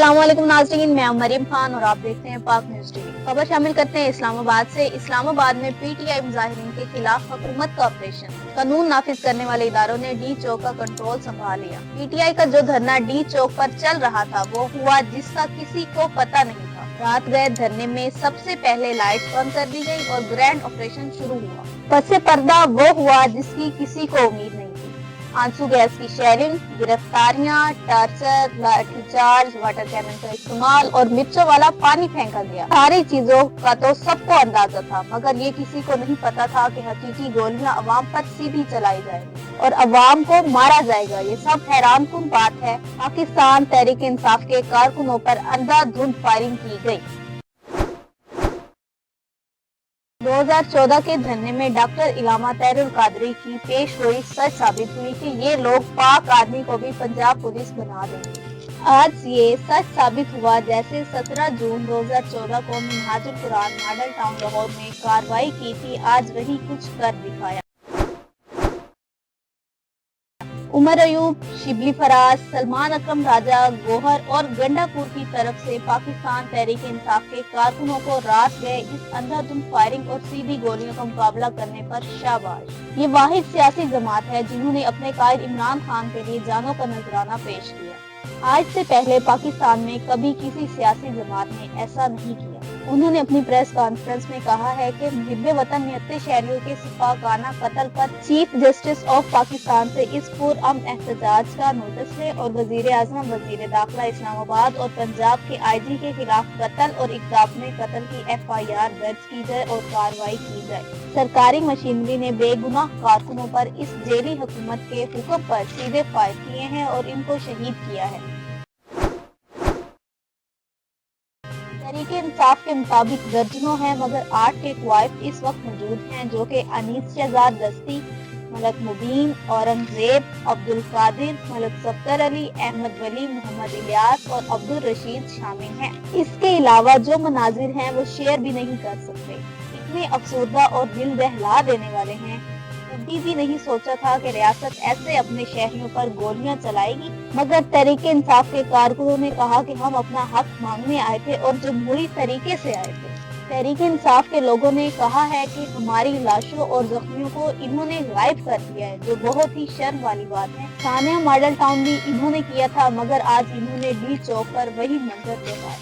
अस्सलाम वालेकुम नाज़रीन, मैं मरीम खान और आप देखते हैं पाक न्यूज़ टीवी। खबर शामिल करते हैं इस्लामाबाद से। इस्लामाबाद में पीटीआई मुजाहिरीन के खिलाफ हुकूमत का ऑपरेशन। कानून नाफिज करने वाले इदारों ने डी चौक का कंट्रोल संभाल लिया। पीटीआई का जो धरना डी चौक पर चल रहा था वो हुआ जिसका किसी को पता नहीं था। रात गए धरने में सबसे पहले लाइट बंद कर दी गई और ग्रैंड ऑपरेशन शुरू हुआ। पसे पर्दा वो हुआ जिसकी किसी को उम्मीद नहीं थी। आंसू गैस की शेयरिंग, गिरफ्तारियां, टार्चर, लाठीचार्ज, वाटर कैनन का इस्तेमाल और मिर्चों वाला पानी फेंका गया। सारी चीजों का तो सबको अंदाजा था, मगर ये किसी को नहीं पता था कि हकीकी गोलियां अवाम पर सीधी चलाई जाएंगी और अवाम को मारा जाएगा। ये सब हैरानकुन बात है। पाकिस्तान तहरीक इंसाफ के कारकुनों पर अंधाधुंध फायरिंग की गई। 2014 के धरने में डॉक्टर इलामा तैरुल कादरी की पेश गोई सच साबित हुई कि ये लोग पाक आर्मी को भी पंजाब पुलिस बना देंगे। आज ये सच साबित हुआ जैसे 17 जून 2014 को मिन्हाजुल कुरान मॉडल टाउन लाहौर में कार्रवाई की थी, आज वही कुछ कर दिखाया। उमर अयूब, शिबली फराज, सलमान अकरम राजा, गोहर और गंडापुर की तरफ से पाकिस्तान तहरीक इंसाफ के कारकुनों को रात गए इस अंधाधुंध फायरिंग और सीधी गोलियों का मुकाबला करने पर शाबाश। ये वाहिद सियासी जमात है जिन्होंने अपने कायद इमरान खान के लिए जानों का नजराना पेश किया। आज से पहले पाकिस्तान में कभी किसी सियासी जमात ने ऐसा नहीं किया। उन्होंने अपनी प्रेस कॉन्फ्रेंस में कहा है कि मुहिब्बे वतन नियत्ते शहरियों के सिफाकाना कत्ल पर चीफ जस्टिस ऑफ पाकिस्तान से इस पुरअमन एहतजाज का नोटिस ले और वजीर आजम, वजीर दाखिला इस्लामाबाद और पंजाब के IG के खिलाफ कत्ल और इक़दाम में कत्ल की FIR दर्ज की जाए और कार्रवाई की जाए। सरकारी मशीनरी ने बेगुनाह कारकुनों पर इस जेली हुकूमत के हुक्म पर सीधे फायर किए हैं और इनको शहीद किया है। तहरीक इंसाफ के मुताबिक दर्जनों हैं, मगर 8 के क्वाइफ इस वक्त मौजूद हैं जो कि अनीस शहजाद दस्ती, मलक मुबीन, औरंगजेब, अब्दुल कादिर, मलक सफ्तर अली, अहमद वली, मोहम्मद इलियास और अब्दुल रशीद शामिल हैं। इसके अलावा जो मनाजिर हैं वो शेयर भी नहीं कर सकते। इतने अफसरदा और दिल दहला देने वाले हैं। कभी भी नहीं सोचा था कि रियासत ऐसे अपने शहरियों पर गोलियां चलाएगी, मगर तहरीक इंसाफ के कारकुनों ने कहा कि हम अपना हक मांगने आए थे और जमहूरी तरीके से आए थे। तहरीक इंसाफ के लोगों ने कहा है कि हमारी लाशों और जख्मियों को इन्होंने गायब कर दिया है, जो बहुत ही शर्म वाली बात है। सानिया मॉडल टाउन भी इन्होंने किया था, मगर आज इन्होंने डी चौक पर वही मंजर दिखाया।